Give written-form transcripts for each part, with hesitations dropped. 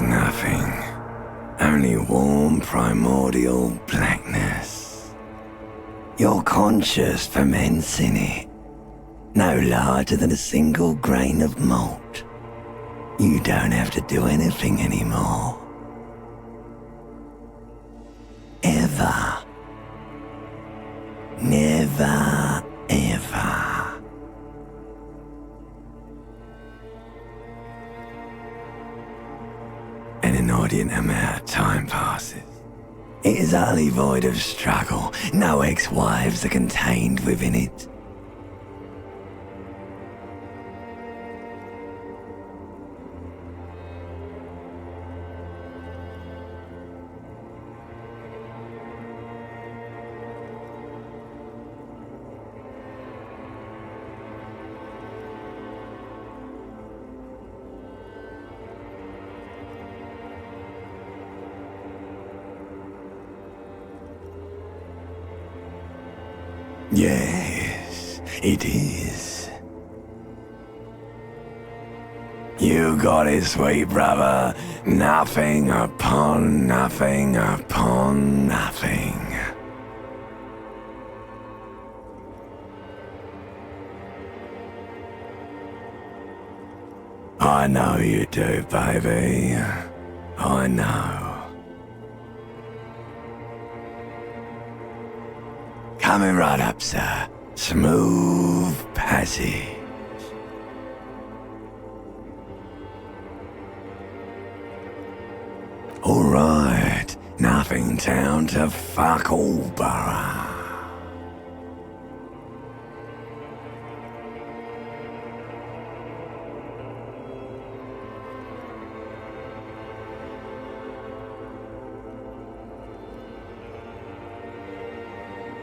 nothing. Only warm primordial blackness. You're conscious ferments in it. No larger than a single grain of malt. You don't have to do anything anymore. Ever. Never, ever. An inordinate amount of time passes. It is utterly void of struggle. No ex-wives are contained within it. Yes, it is. You got it, sweet brother. Nothing upon nothing upon nothing. I know you do, baby. I know. Coming right up, sir. Smooth passage. All right. Nothing town to fuck all borough.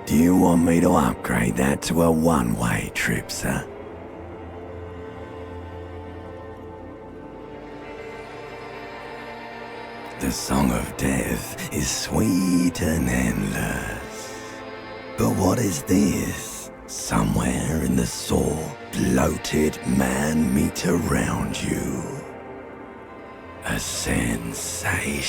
Do you want me to upgrade that to a one-way trip, sir? The song of death is sweet and endless. But what is this? Somewhere in the sore, bloated man meet around you. A sensation.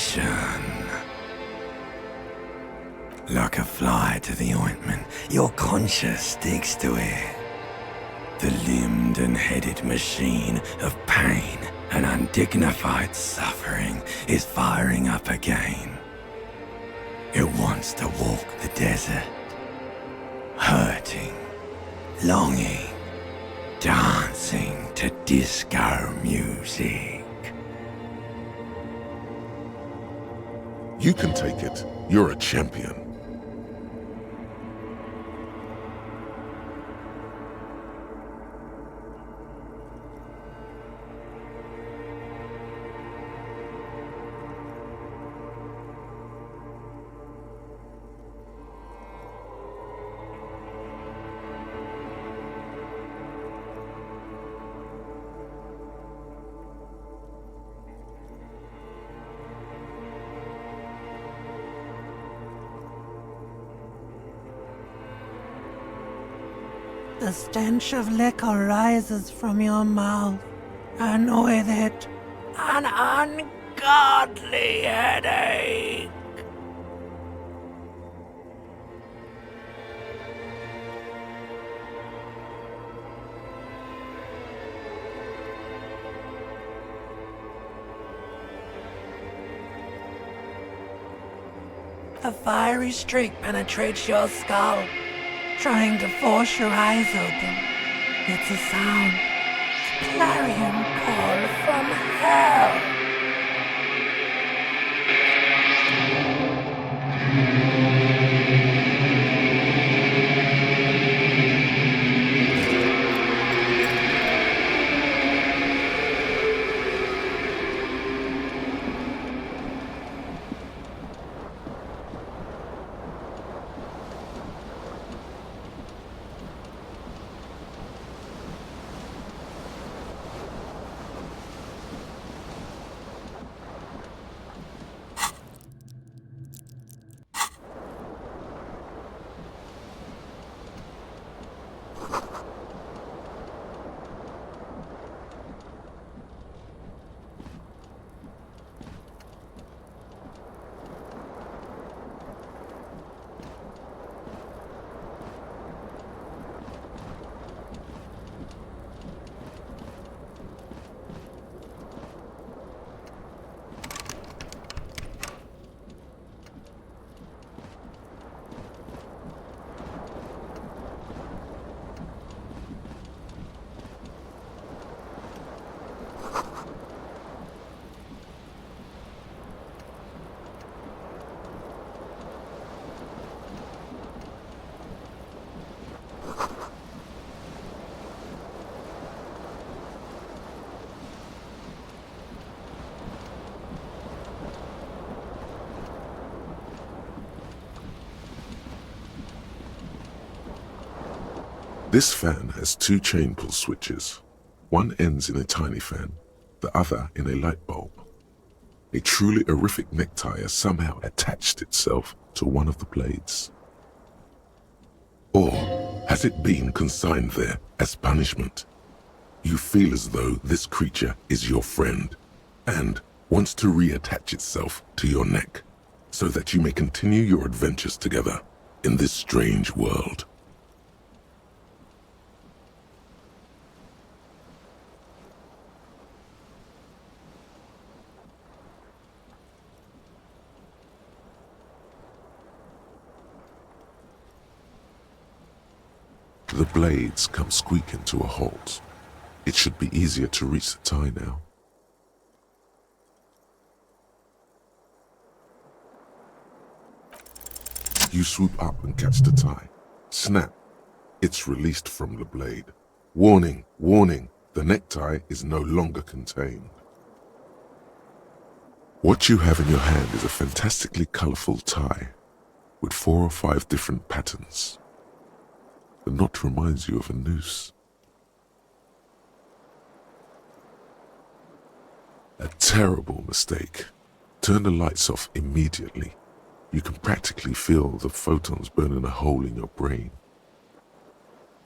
Like a fly to the ointment, your conscience sticks to it. The limbed and headed machine of pain and undignified suffering is firing up again. It wants to walk the desert, hurting, longing, dancing to disco music. You can take it. You're a champion. The stench of liquor rises from your mouth, and with it, an ungodly headache. A fiery streak penetrates your skull, trying to force your eyes open. It's a sound. A clarion call from hell. This fan has two chain pull switches. One ends in a tiny fan, the other in a light bulb. A truly horrific necktie has somehow attached itself to one of the blades. Or has it been consigned there as punishment? You feel as though this creature is your friend and wants to reattach itself to your neck so that you may continue your adventures together in this strange world. The blades come squeaking to a halt. It should be easier to reach the tie now. You swoop up and catch the tie. Snap! It's released from the blade. Warning, warning, the necktie is no longer contained. What you have in your hand is a fantastically colorful tie with 4 or 5 different patterns. The knot reminds you of a noose. A terrible mistake. Turn the lights off immediately. You can practically feel the photons burning a hole in your brain.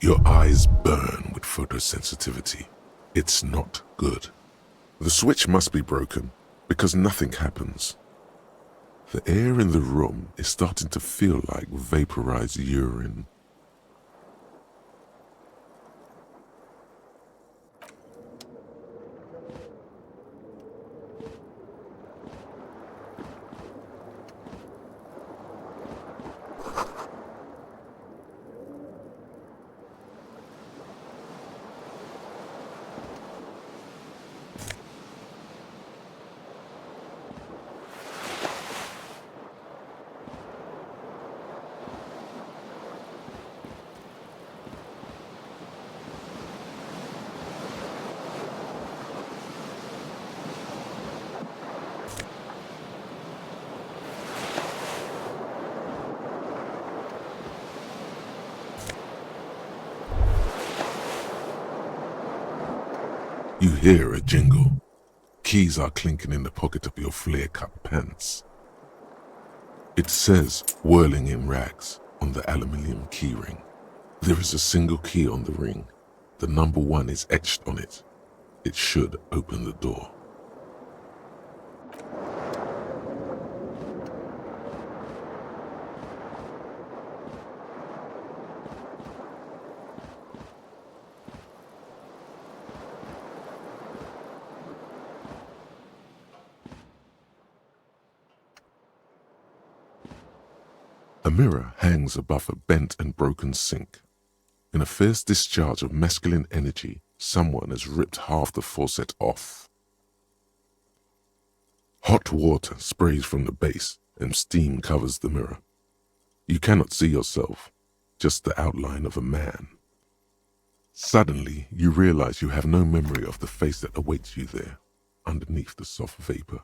Your eyes burn with photosensitivity. It's not good. The switch must be broken because nothing happens. The air in the room is starting to feel like vaporized urine. You hear a jingle. Keys are clinking in the pocket of your flare-cut pants. It says "whirling in rags" on the aluminium keyring. There is a single key on the ring. The number 1 is etched on it. It should open the door. A mirror hangs above a bent and broken sink. In a fierce discharge of masculine energy, someone has ripped half the faucet off. Hot water sprays from the base and steam covers the mirror. You cannot see yourself, just the outline of a man. Suddenly, you realize you have no memory of the face that awaits you there, underneath the soft vapor.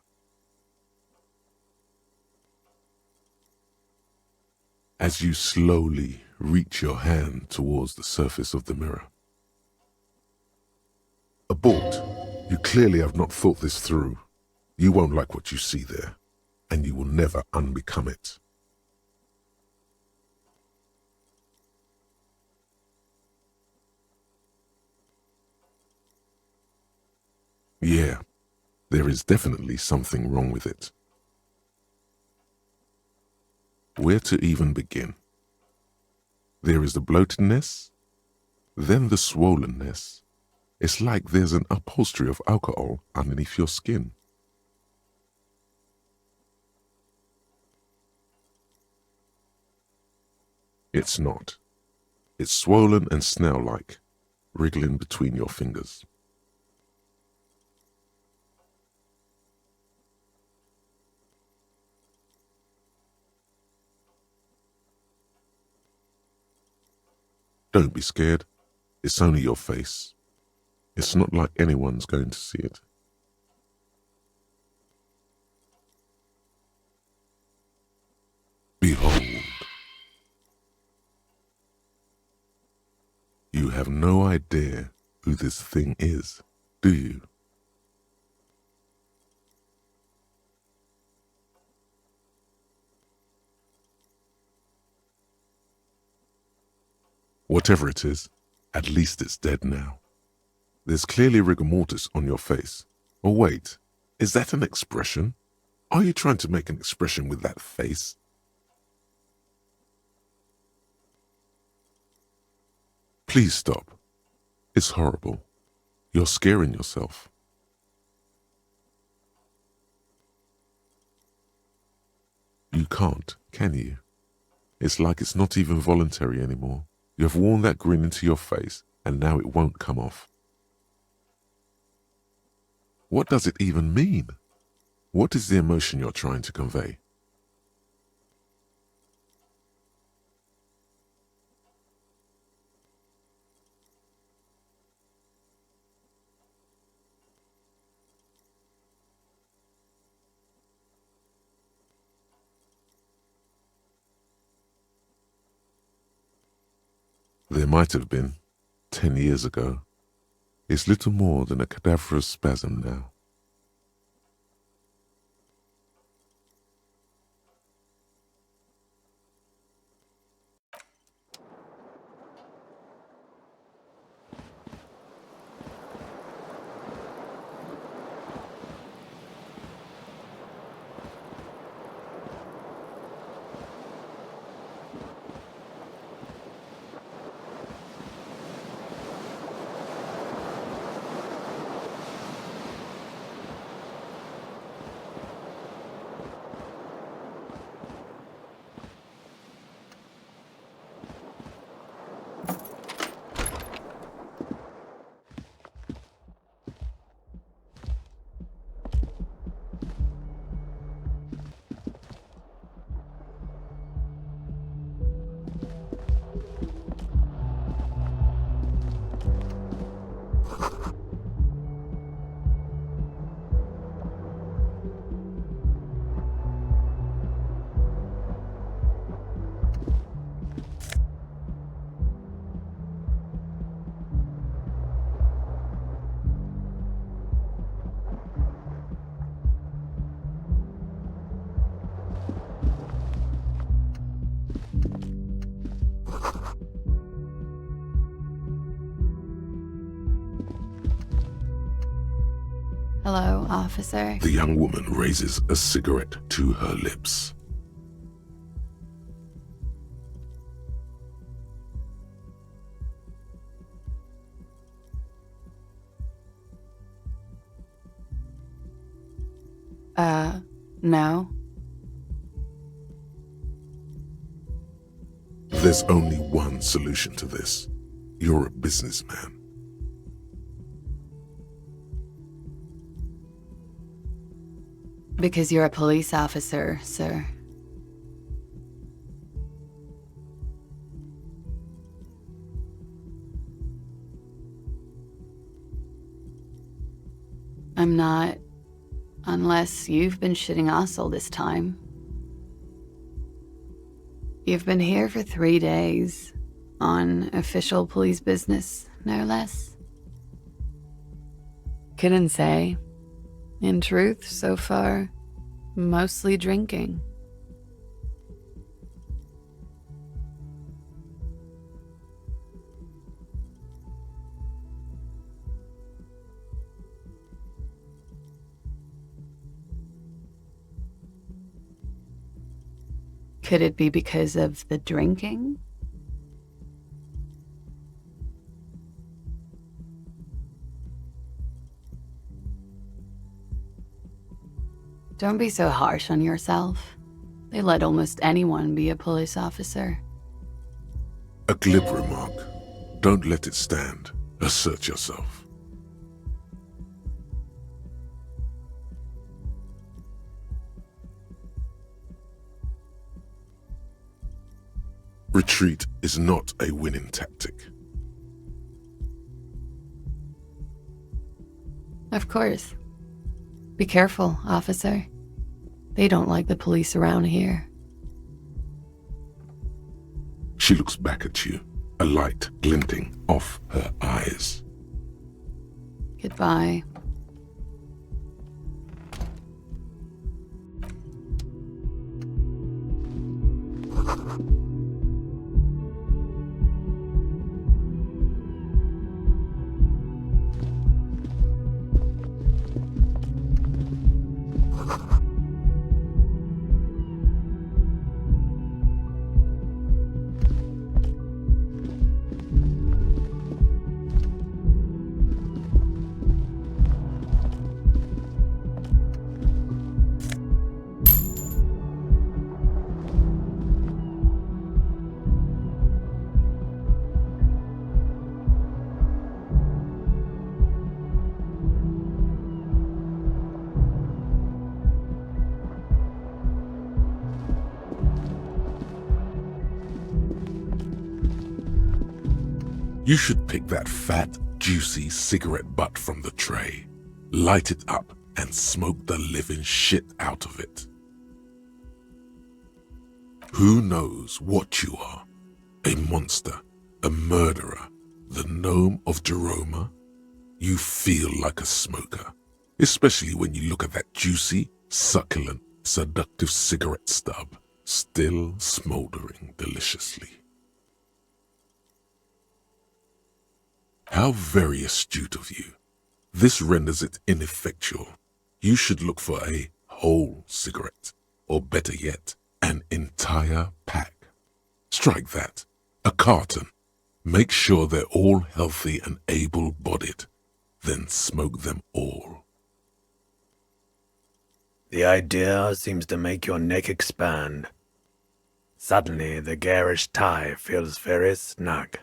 As you slowly reach your hand towards the surface of the mirror. Abort. You clearly have not thought this through. You won't like what you see there, and you will never unbecome it. Yeah, there is definitely something wrong with it. Where to even begin? There is the bloatedness, then the swollenness. It's like there's an upholstery of alcohol underneath your skin. It's not. It's swollen and snail-like, wriggling between your fingers. Don't be scared. It's only your face. It's not like anyone's going to see it. Behold. You have no idea who this thing is, do you? Whatever it is, at least it's dead now. There's clearly rigor mortis on your face. Oh wait, is that an expression? Are you trying to make an expression with that face? Please stop. It's horrible. You're scaring yourself. You can't, can you? It's like it's not even voluntary anymore. You have worn that grin into your face, and now it won't come off. What does it even mean? What is the emotion you're trying to convey? There might have been, 10 years ago. It's little more than a cadaverous spasm now. Hello, officer. The young woman raises a cigarette to her lips. No. There's only one solution to this. You're a businessman. Because you're a police officer, sir. I'm not, unless you've been shitting us all this time. You've been here for 3 days, on official police business, no less. Couldn't say. In truth, so far, mostly drinking. Could it be because of the drinking? Don't be so harsh on yourself. They let almost anyone be a police officer. A glib remark. Don't let it stand. Assert yourself. Retreat is not a winning tactic. Of course. Be careful, officer. They don't like the police around here. She looks back at you, a light glinting off her eyes. Goodbye. You should pick that fat, juicy cigarette butt from the tray, light it up, and smoke the living shit out of it. Who knows what you are? A monster, a murderer, the gnome of Jeroma? You feel like a smoker, especially when you look at that juicy, succulent, seductive cigarette stub, still smoldering deliciously. How very astute of you. This renders it ineffectual. You should look for a whole cigarette, or better yet, an entire pack. Strike that. A carton. Make sure they're all healthy and able-bodied. Then smoke them all. The idea seems to make your neck expand. Suddenly, the garish tie feels very snug.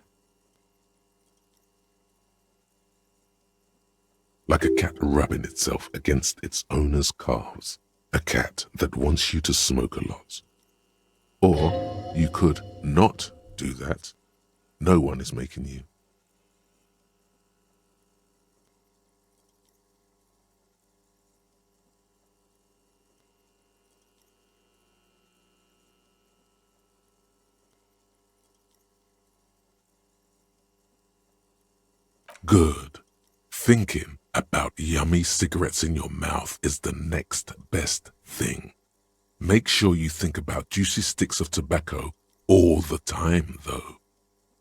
Like a cat rubbing itself against its owner's calves. A cat that wants you to smoke a lot. Or you could not do that. No one is making you. Good. Thinking about yummy cigarettes in your mouth is the next best thing. Make sure you think about juicy sticks of tobacco all the time, though.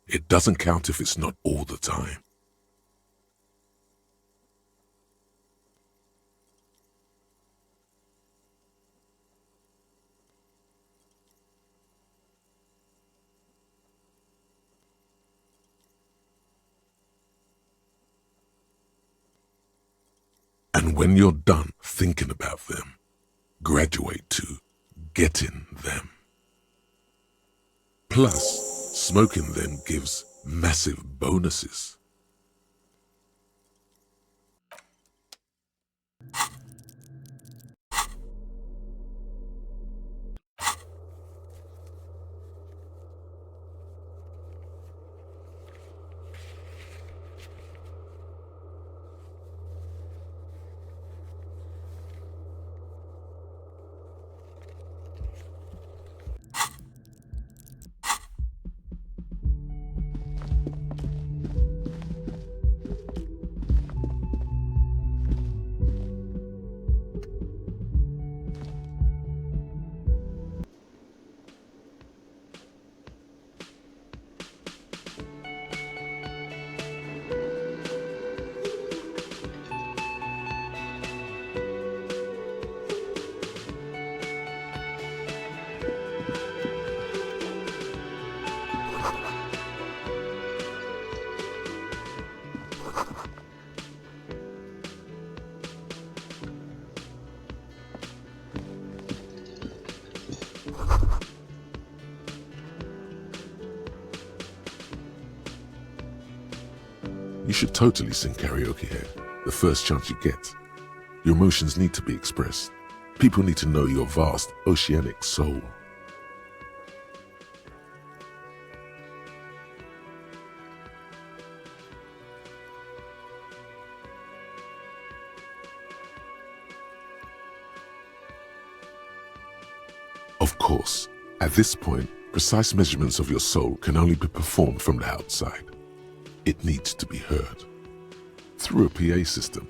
It doesn't count if it's not all the time. And when you're done thinking about them, graduate to getting them. Plus, smoking them gives massive bonuses. You should totally sing karaoke here, the first chance you get. Your emotions need to be expressed. People need to know your vast, oceanic soul. Of course, at this point, Precise measurements of your soul can only be performed from the outside. It needs to be heard through a PA system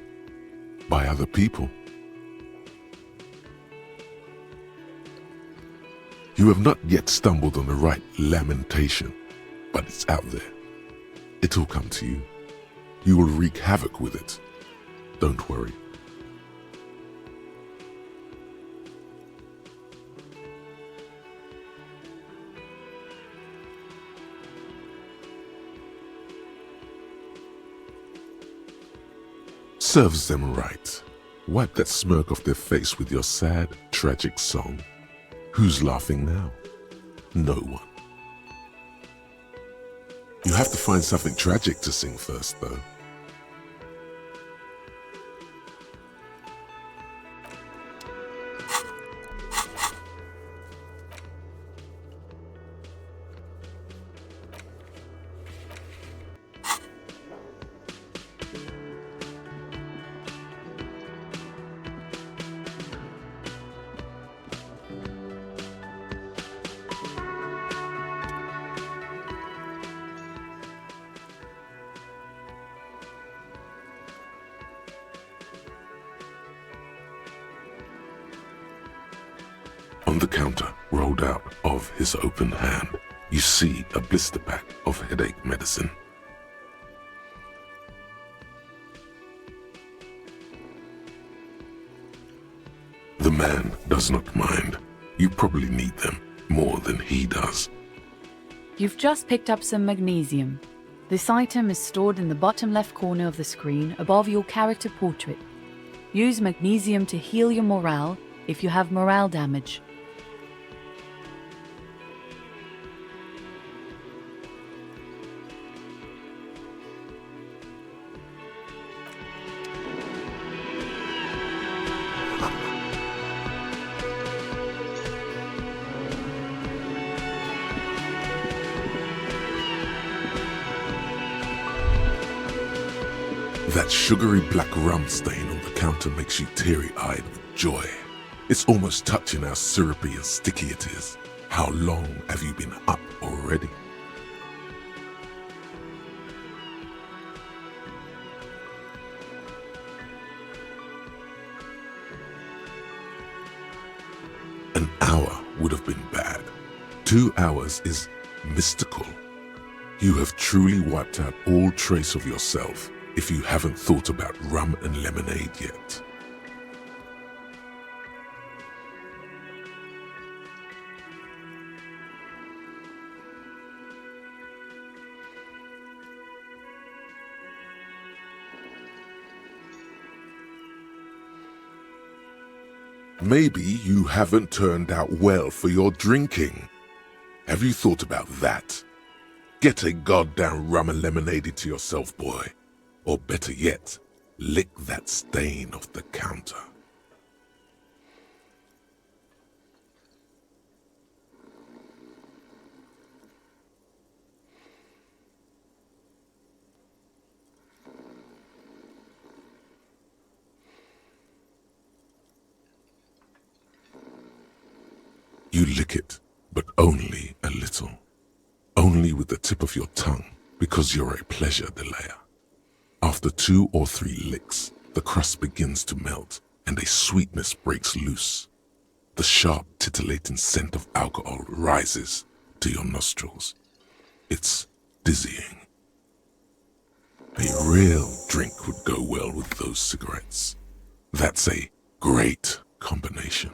by other people. You have not yet stumbled on the right lamentation, but it's out there. It'll come to you. You will wreak havoc with it. Don't worry. Serves them right. Wipe that smirk off their face with your sad, tragic song. Who's laughing now? No one. You have to find something tragic to sing first, though. On the counter, rolled out of his open hand, you see a blister pack of headache medicine. The man does not mind. You probably need them more than he does. You've just picked up some magnesium. This item is stored in the bottom left corner of the screen above your character portrait. Use magnesium to heal your morale if you have morale damage. That sugary black rum stain on the counter makes you teary-eyed with joy. It's almost touching how syrupy and sticky it is. How long have you been up already? An hour would have been bad. 2 hours is mystical. You have truly wiped out all trace of yourself if you haven't thought about rum and lemonade yet. Maybe you haven't turned out well for your drinking. Have you thought about that? Get a goddamn rum and lemonade to yourself, boy. Or better yet, lick that stain off the counter. You lick it, but only a little. Only with the tip of your tongue, because you're a pleasure delayer. After 2 or 3 licks, the crust begins to melt and a sweetness breaks loose. The sharp, titillating scent of alcohol rises to your nostrils. It's dizzying. A real drink would go well with those cigarettes. That's a great combination.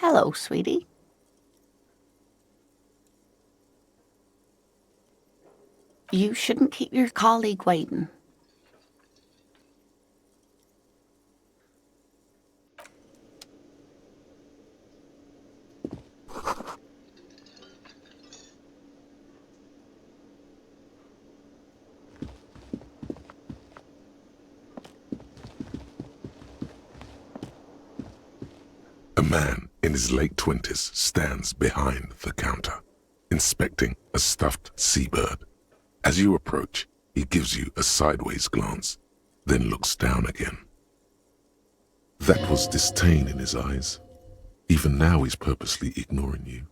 Hello, sweetie. You shouldn't keep your colleague waiting. A man in his late 20s stands behind the counter, inspecting a stuffed seabird. As you approach, he gives you a sideways glance, then looks down again. That was disdain in his eyes. Even now he's purposely ignoring you.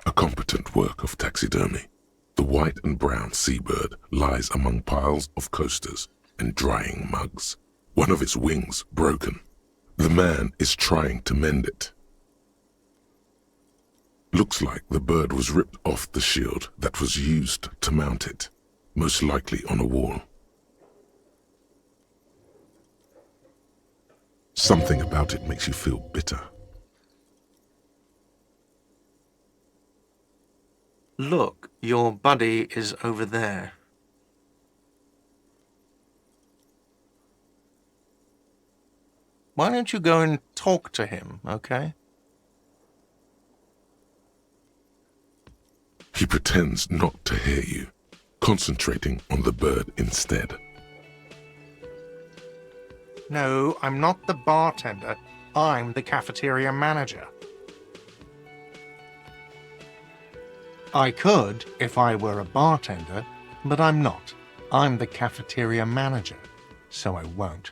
A competent work of taxidermy. The white and brown seabird lies among piles of coasters and drying mugs, one of its wings broken. The man is trying to mend it. Looks like the bird was ripped off the shield that was used to mount it, most likely on a wall. Something about it makes you feel bitter. Look, your buddy is over there. Why don't you go and talk to him, okay? He pretends not to hear you, concentrating on the bird instead. No, I'm not the bartender. I'm the cafeteria manager. I could if I were a bartender, but I'm not. I'm the cafeteria manager, so I won't.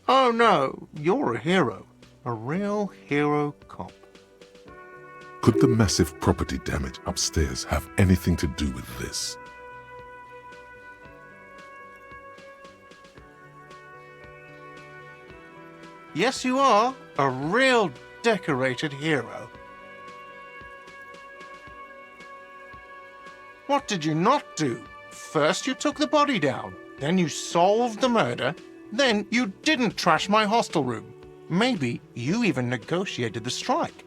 Oh no, you're a hero. A real hero cop. Could the massive property damage upstairs have anything to do with this? Yes, you are. A real decorated hero. What did you not do? First you took the body down, then you solved the murder, then you didn't trash my hostel room. Maybe you even negotiated the strike.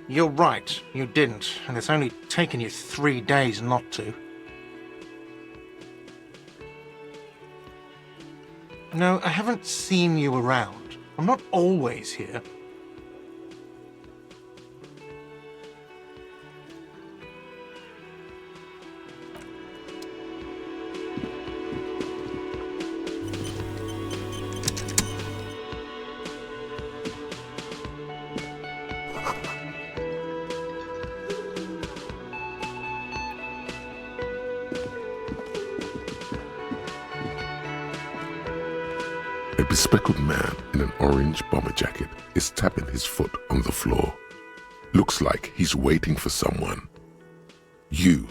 You're right, you didn't, and it's only taken you 3 days not to. No, I haven't seen you around. I'm not always here. A bespectacled man in an orange bomber jacket is tapping his foot on the floor. Looks like he's waiting for someone. You.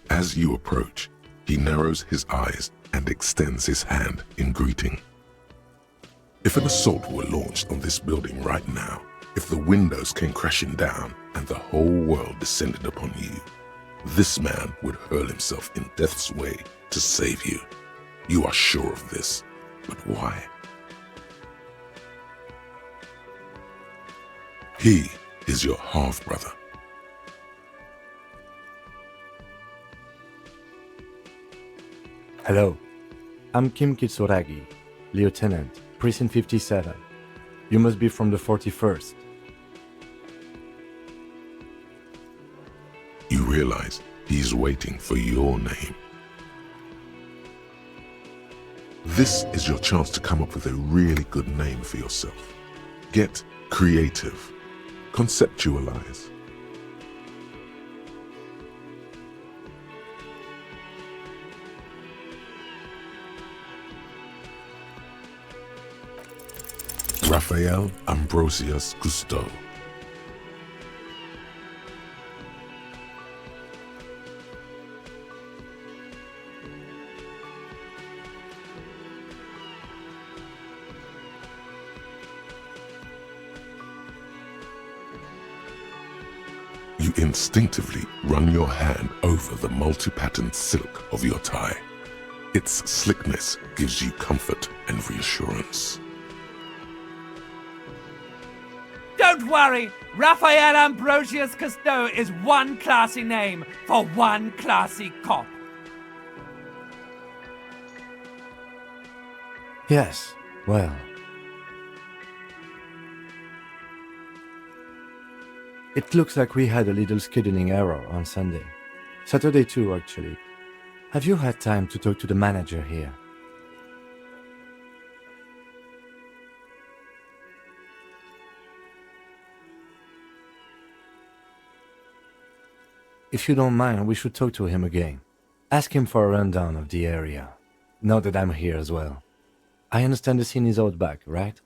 As you approach, he narrows his eyes and extends his hand in greeting. If an assault were launched on this building right now, if the windows came crashing down and the whole world descended upon you, this man would hurl himself in death's way to save you. You are sure of this, but why? He is your half-brother. Hello, I'm Kim Kitsuragi, Lieutenant, Precinct 57. You must be from the 41st. You realize he is waiting for your name. This is your chance to come up with a really good name for yourself. Get creative. Conceptualize. Raphael Ambrosius Cousteau. You instinctively run your hand over the multi-patterned silk of your tie. Its slickness gives you comfort and reassurance. Don't worry, Raphael Ambrosius Cousteau is one classy name for one classy cop. Yes, well. It looks like we had a little scheduling error on Sunday. Saturday too, actually. Have you had time to talk to the manager here? If you don't mind, we should talk to him again. Ask him for a rundown of the area, now that I'm here as well. I understand the scene is out back, right?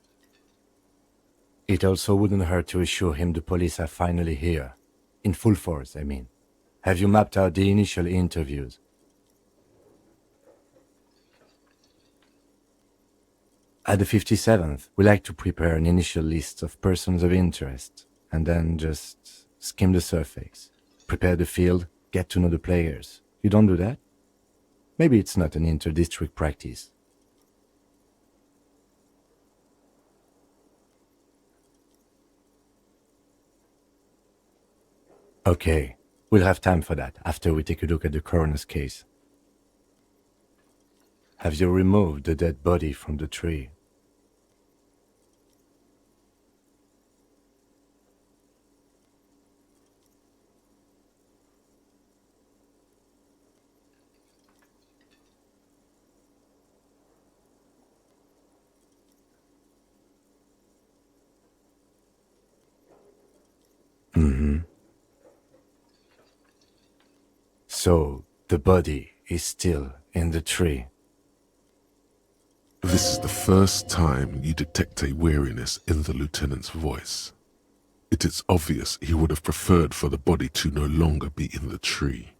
It also wouldn't hurt to assure him the police are finally here. In full force, I mean. Have you mapped out the initial interviews? At the 57th, we like to prepare an initial list of persons of interest, and then just skim the surface. Prepare the field, get to know the players. You don't do that? Maybe it's not an inter-district practice. Okay, we'll have time for that after we take a look at the coroner's case. Have you removed the dead body from the tree? So, the body is still in the tree. This is the first time you detect a weariness in the lieutenant's voice. It is obvious he would have preferred for the body to no longer be in the tree.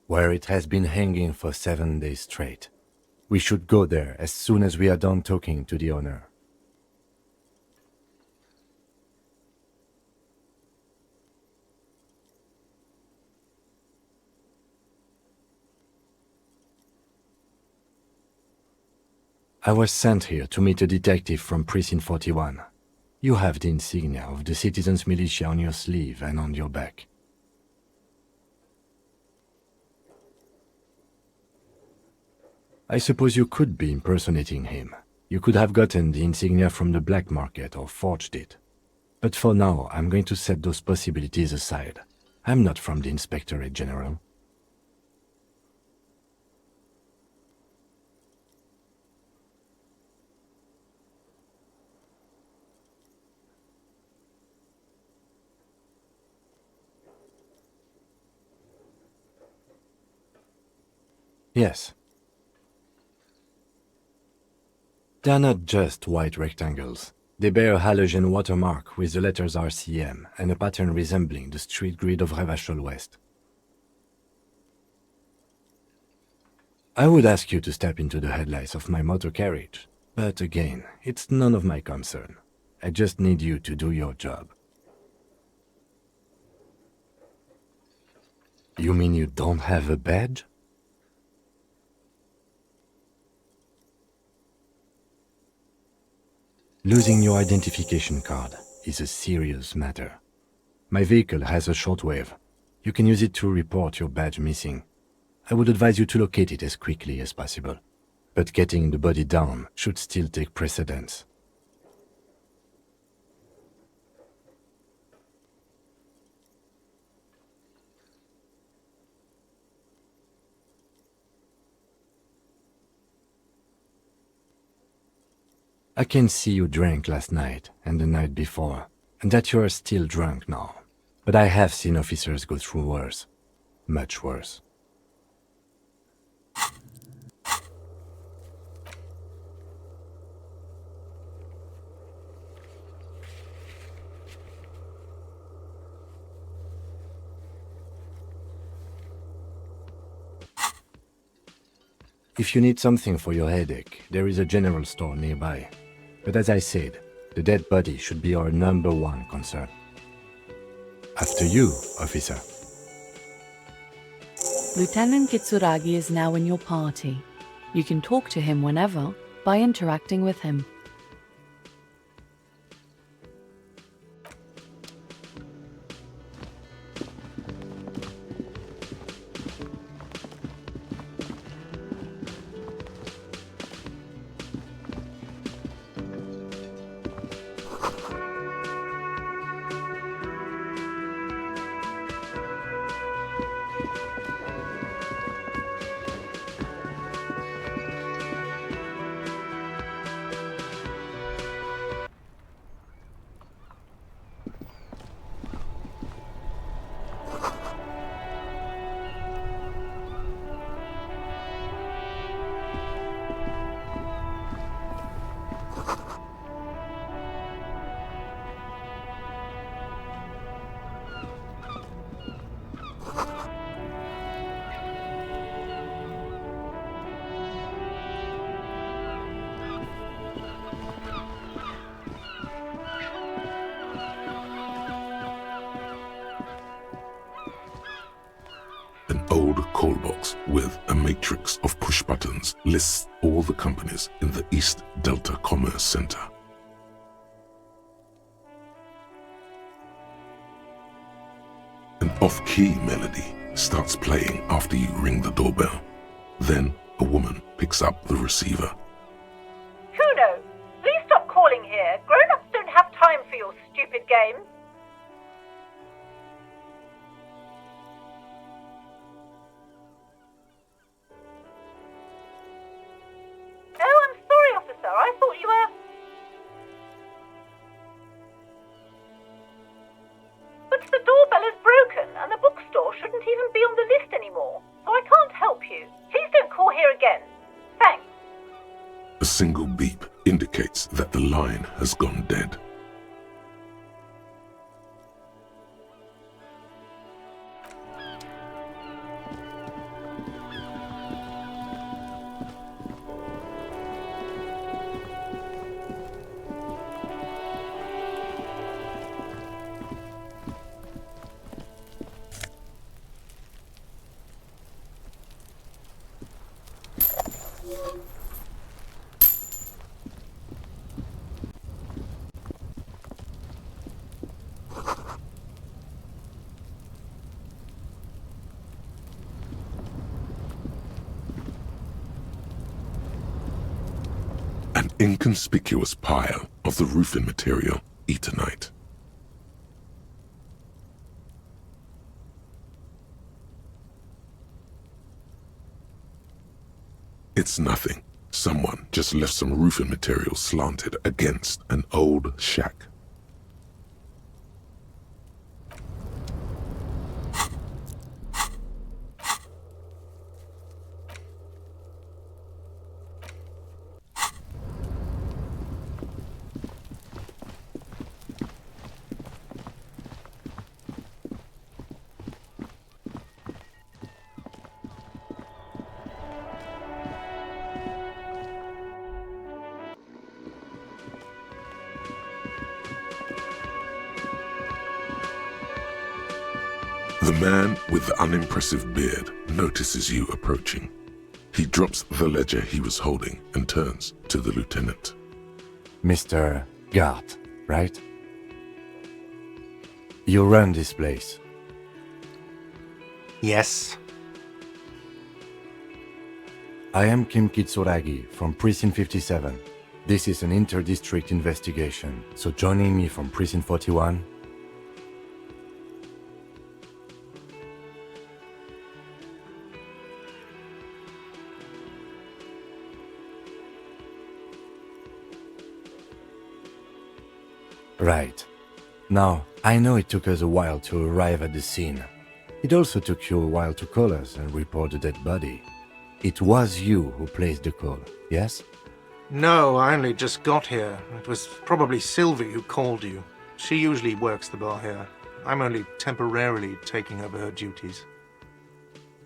Where it has been hanging for 7 days straight. We should go there as soon as we are done talking to the owner. I was sent here to meet a detective from Precinct 41. You have the insignia of the Citizens Militia on your sleeve and on your back. I suppose you could be impersonating him. You could have gotten the insignia from the black market or forged it. But for now, I'm going to set those possibilities aside. I'm not from the Inspectorate General. Yes. They're not just white rectangles. They bear a halogen watermark with the letters RCM and a pattern resembling the street grid of Revachol West. I would ask you to step into the headlights of my motor carriage, but again, it's none of my concern. I just need you to do your job. You mean you don't have a badge? Losing your identification card is a serious matter. My vehicle has a shortwave. You can use it to report your badge missing. I would advise you to locate it as quickly as possible. But getting the body down should still take precedence. I can see you drank last night and the night before, and that you are still drunk now. But I have seen officers go through worse. Much worse. If you need something for your headache, there is a general store nearby. But as I said, the dead body should be our #1 concern. After you, officer. Lieutenant Kitsuragi is now in your party. You can talk to him whenever by interacting with him. An old call box with a matrix of push buttons lists all the companies in the East Delta Commerce Center. An off-key melody starts playing after you ring the doorbell. Then a woman picks up the receiver. Kuno, please stop calling here. Grown-ups don't have time for your stupid games. Oh, I'm sorry, officer. I thought you were... But the doorbell is broken, and the bookstore shouldn't even be on the list anymore, so I can't help you. Please don't call here again. Thanks. A single beep indicates that the line has gone dead. An inconspicuous pile of the roofing material, Eternite. It's nothing. Someone just left some roofing material slanted against an old shack. The man with the unimpressive beard notices you approaching. He drops the ledger he was holding and turns to the lieutenant. Mr. Gart, right? You run this place. Yes. I am Kim Kitsuragi from Precinct 57. This is an inter-district investigation, so joining me from Precinct 41... Right. Now, I know it took us a while to arrive at the scene. It also took you a while to call us and report the dead body. It was you who placed the call, yes? No, I only just got here. It was probably Sylvie who called you. She usually works the bar here. I'm only temporarily taking over her duties.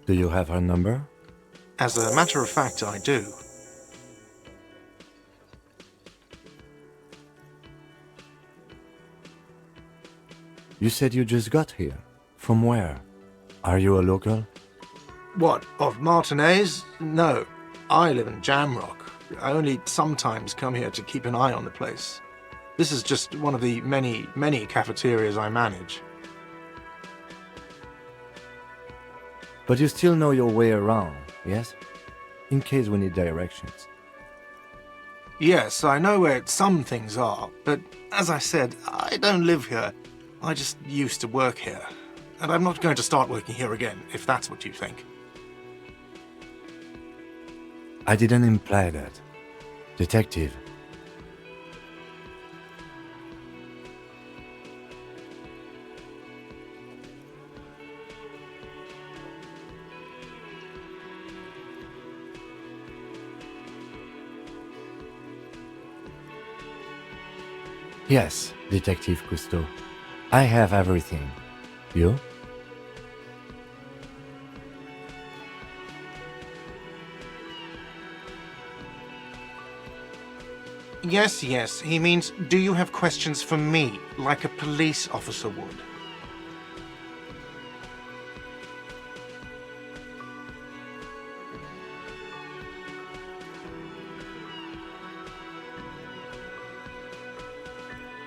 Do you have her number? As a matter of fact, I do. You said you just got here. From where? Are you a local? What, of Martinez? No. I live in Jamrock. I only sometimes come here to keep an eye on the place. This is just one of the many, many cafeterias I manage. But you still know your way around, yes? In case we need directions. Yes, I know where some things are, but as I said, I don't live here. I just used to work here. And I'm not going to start working here again, if that's what you think. I didn't imply that. Detective. Yes, Detective Cousteau. I have everything. You? Yes, he means, do you have questions for me, like a police officer would?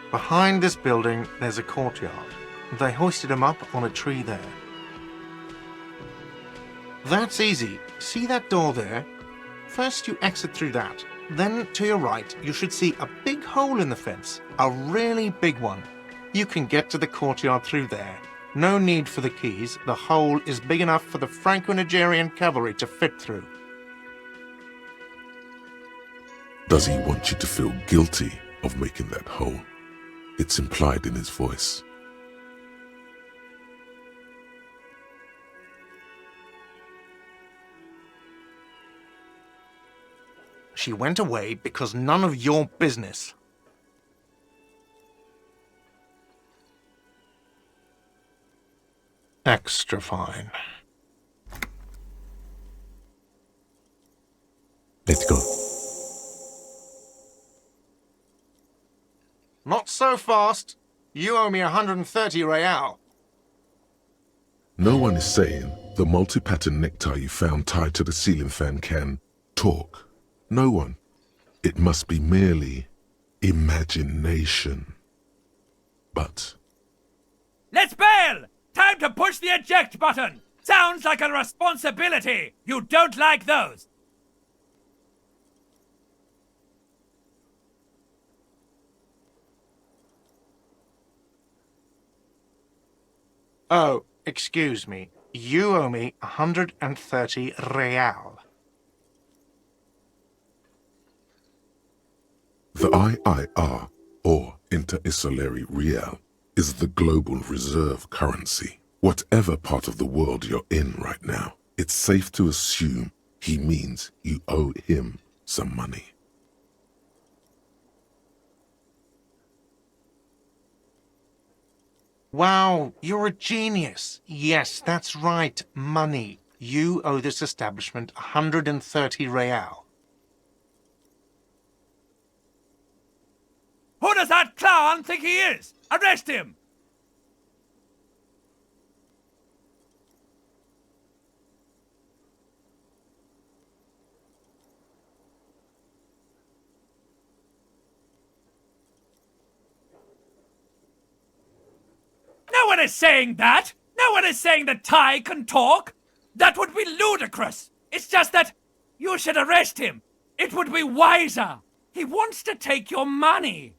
Behind this building, there's a courtyard. They hoisted him up on a tree there. That's easy. See that door there? First you exit through that. Then, to your right, you should see a big hole in the fence. A really big one. You can get to the courtyard through there. No need for the keys. The hole is big enough for the Franco-Nigerian cavalry to fit through. Does he want you to feel guilty of making that hole? It's implied in his voice. She went away because none of your business. Extra fine. Let's go. Not so fast. You owe me 130 real. No one is saying the multi-pattern necktie you found tied to the ceiling fan can talk. No one. It must be merely imagination. But... Let's bail! Time to push the eject button! Sounds like a responsibility! You don't like those! Oh, excuse me. You owe me 130 real. the IIR, or Inter-Isolary Real, is the global reserve currency. Whatever part of the world you're in right now, it's safe to assume he means you owe him some money. Wow, you're a genius. Yes, that's right, money. You owe this establishment 130 real. Who does that clown think he is? Arrest him! No one is saying that! No one is saying that Ty can talk! That would be ludicrous! It's just that you should arrest him! It would be wiser! He wants to take your money!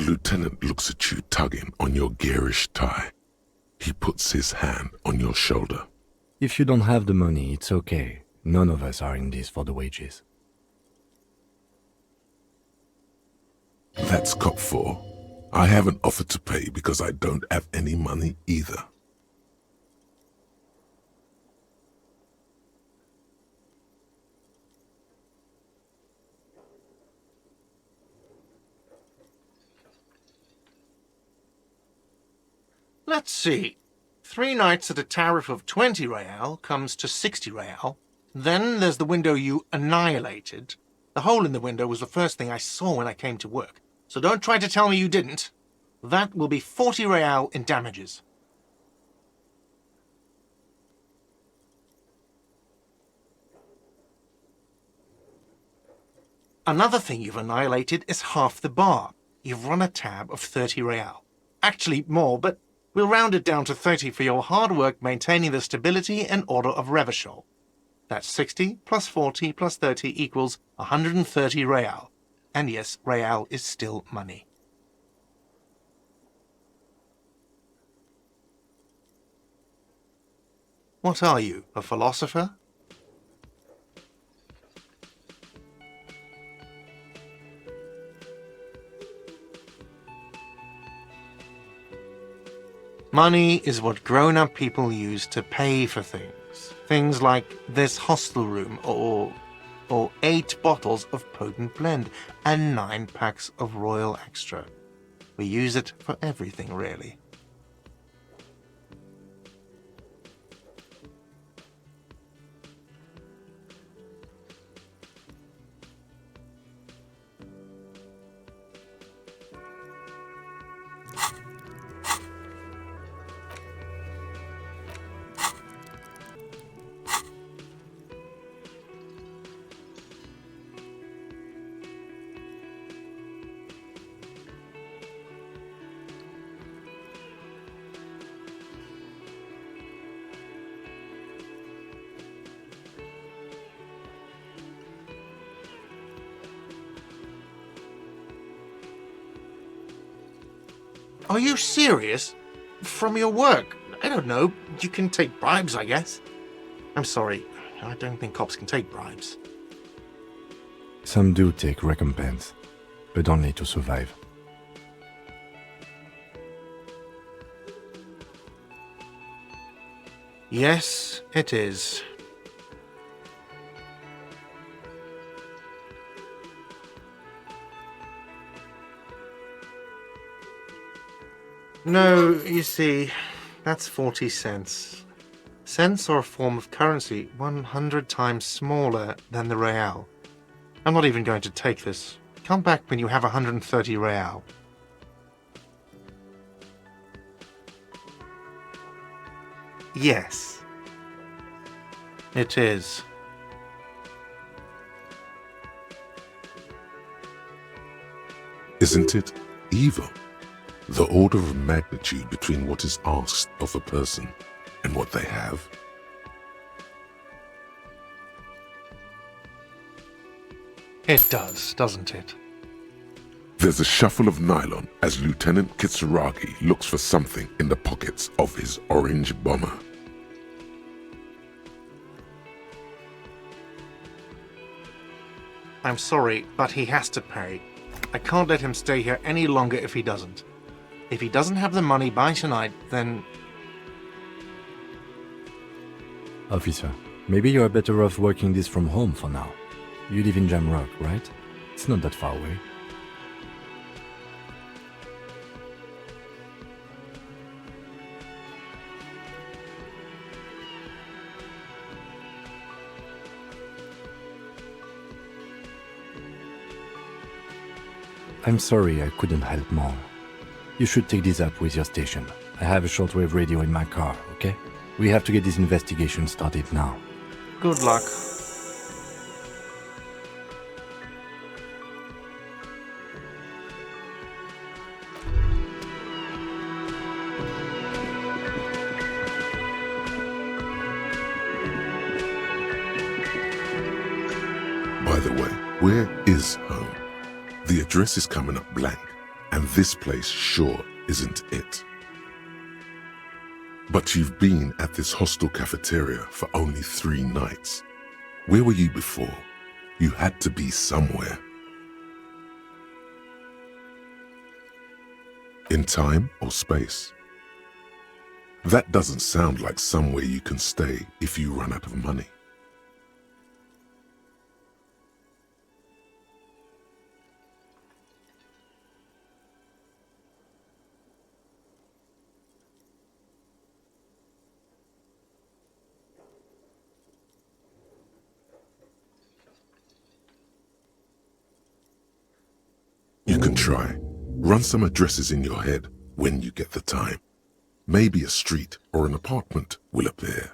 lieutenant looks at you tugging on your garish tie. He puts his hand on your shoulder. If you don't have the money, it's okay. None of us are in this for the wages. That's cop 4. I haven't offered to pay because I don't have any money either. Let's see. 3 nights at a tariff of 20 real comes to 60 real. Then there's the window you annihilated. The hole in the window was the first thing I saw when I came to work. So don't try to tell me you didn't. That will be 40 real in damages. Another thing you've annihilated is half the bar. You've run a tab of 30 real. Actually more, but we'll round it down to 30 for your hard work maintaining the stability and order of Revachol. That's 60 plus 40 plus 30 equals 130 real. And yes, real is still money. What are you, a philosopher? Money is what grown-up people use to pay for things. Things like this hostel room or 8 bottles of potent blend and 9 packs of Royal Extra. We use it for everything, really. Are you serious? From your work? I don't know. You can take bribes, I guess. I'm sorry. I don't think cops can take bribes. Some do take recompense, but only to survive. Yes, it is. No, you see, that's 40 cents. Cents are a form of currency 100 times smaller than the real. I'm not even going to take this. Come back when you have 130 real. Yes. It is. Isn't it evil? The order of magnitude between what is asked of a person and what they have. It does, doesn't it? There's a shuffle of nylon as Lieutenant Kitsuragi looks for something in the pockets of his orange bomber. I'm sorry, but he has to pay. I can't let him stay here any longer if he doesn't. If he doesn't have the money by tonight, then... Officer, maybe you are better off working this from home for now. You live in Jamrock, right? It's not that far away. I'm sorry I couldn't help more. You should take this up with your station. I have a shortwave radio in my car, okay? We have to get this investigation started now. Good luck. By the way, where is home? The address is coming up blank. And this place sure isn't it. But you've been at this hostel cafeteria for only 3 nights. Where were you before? You had to be somewhere. In time or space? That doesn't sound like somewhere you can stay if you run out of money. You can try. Run some addresses in your head when you get the time. Maybe a street or an apartment will appear.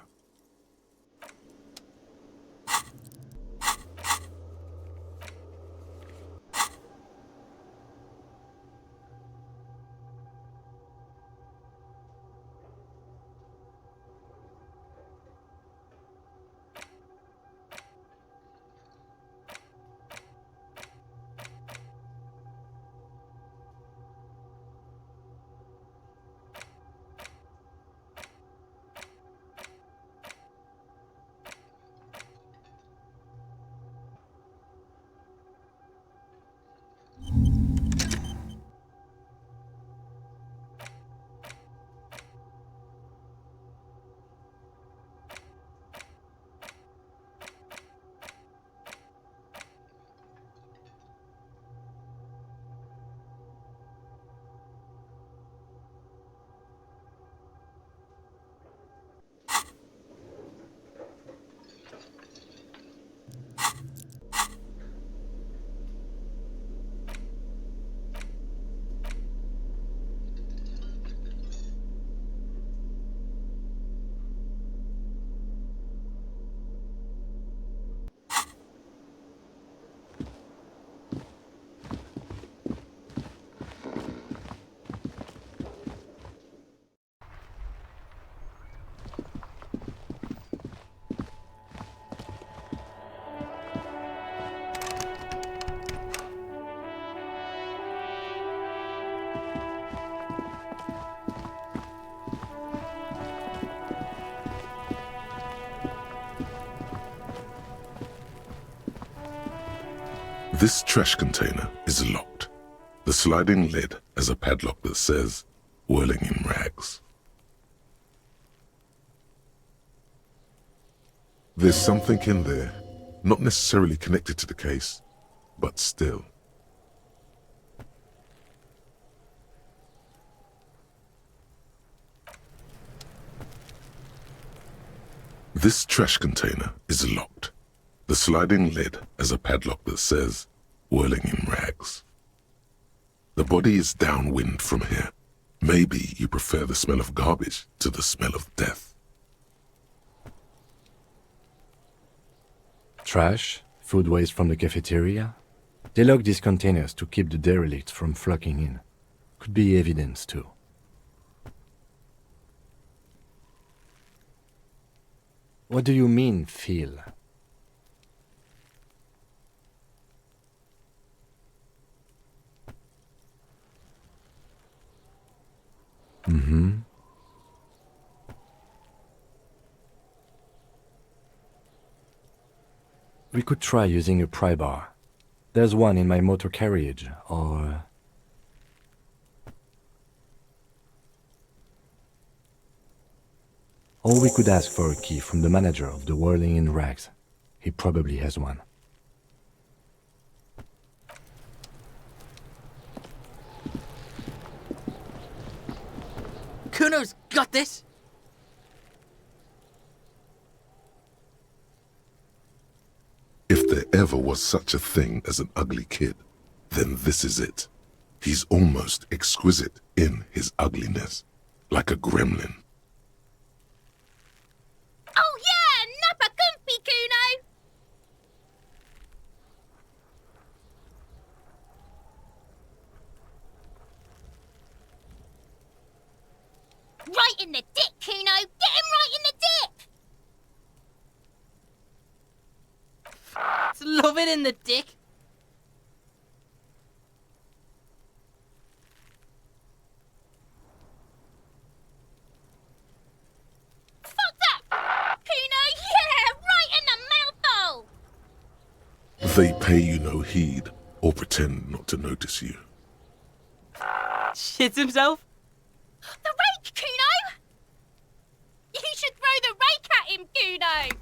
This trash container is locked. The sliding lid has a padlock that says, "Whirling in rags." There's something in there, not necessarily connected to the case, but still. This trash container is locked. The sliding lid has a padlock that says, "Whirling in rags." The body is downwind from here. Maybe you prefer the smell of garbage to the smell of death. Trash, food waste from the cafeteria. They lock these containers to keep the derelicts from flocking in. Could be evidence too. What do you mean, feel? We could try using a pry bar. There's one in my motor carriage, or... Or we could ask for a key from the manager of the Whirling in Rags. He probably has one. Kuno's got this! If there ever was such a thing as an ugly kid, then this is it. He's almost exquisite in his ugliness, like a gremlin. Oh yeah, nappa goofy, Kuno! Right in the dick, Kuno! Get him right in the dick! Love it in the dick. They pay you no heed or pretend not to notice you. Shits himself? The rake, Kuno! You should throw the rake at him, Kuno!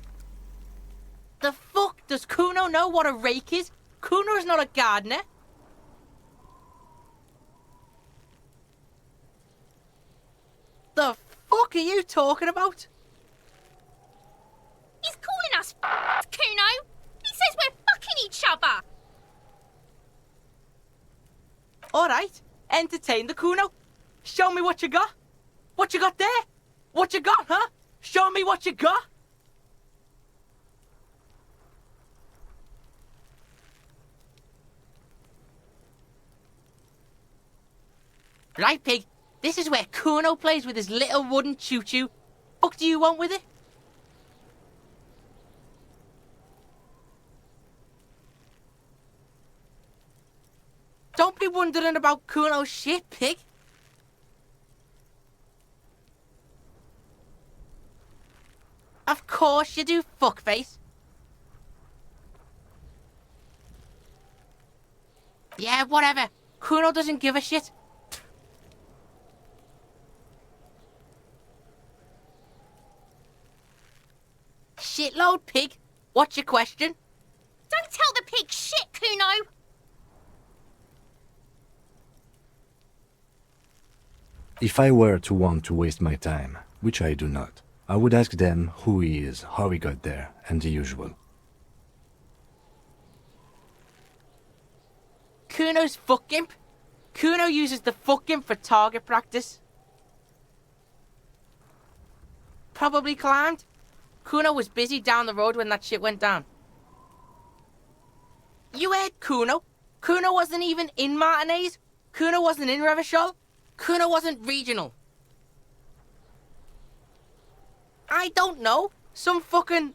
The fuck? Does Kuno know what a rake is? Kuno's not a gardener. The fuck are you talking about? He's calling us Kuno! He says we're fucking each other! Alright, entertain the Kuno. Show me what you got. What you got there? What you got, huh? Show me what you got. Right, pig. This is where Kuno plays with his little wooden choo-choo. Fuck do you want with it? Don't be wondering about Kuno's shit, pig. Of course you do, fuckface. Yeah, whatever. Kuno doesn't give a shit. Shitload, pig. What's your question? Don't tell the pig shit, Kuno! If I were to want to waste my time, which I do not, I would ask them who he is, how he got there, and the usual. Kuno's fuck gimp. Kuno uses the fuck gimp for target practice. Probably climbed. Kuno was busy down the road when that shit went down. You heard Kuno. Kuno wasn't even in Martinez. Kuno wasn't in Revachol. Kuno wasn't regional. I don't know. Some fucking...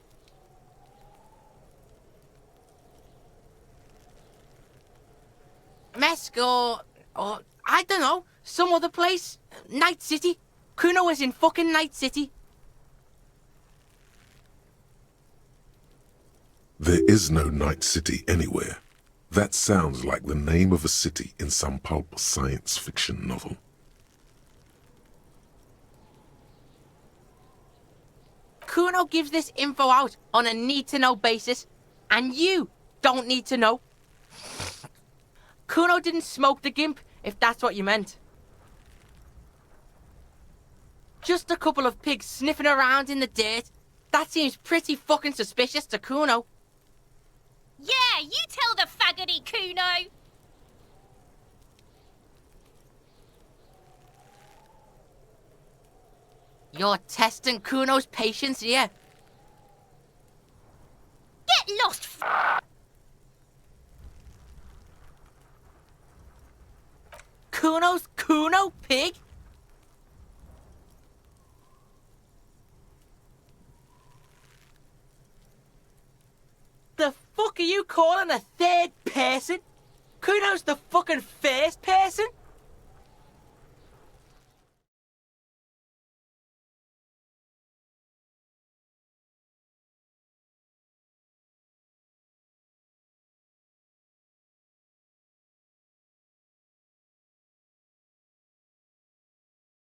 Mesk or I don't know. Some other place. Night City. Kuno was in fucking Night City. There is no Night City anywhere. That sounds like the name of a city in some pulp science fiction novel. Kuno gives this info out on a need-to-know basis, and you don't need to know. Kuno didn't smoke the gimp, if that's what you meant. Just a couple of pigs sniffing around in the dirt. That seems pretty fucking suspicious to Kuno. Yeah, you tell the faggoty, Kuno! You're testing Kuno's patience here. Get lost, Kuno's Kuno, pig? The fuck are you calling a third person? Kuno's the fucking first person?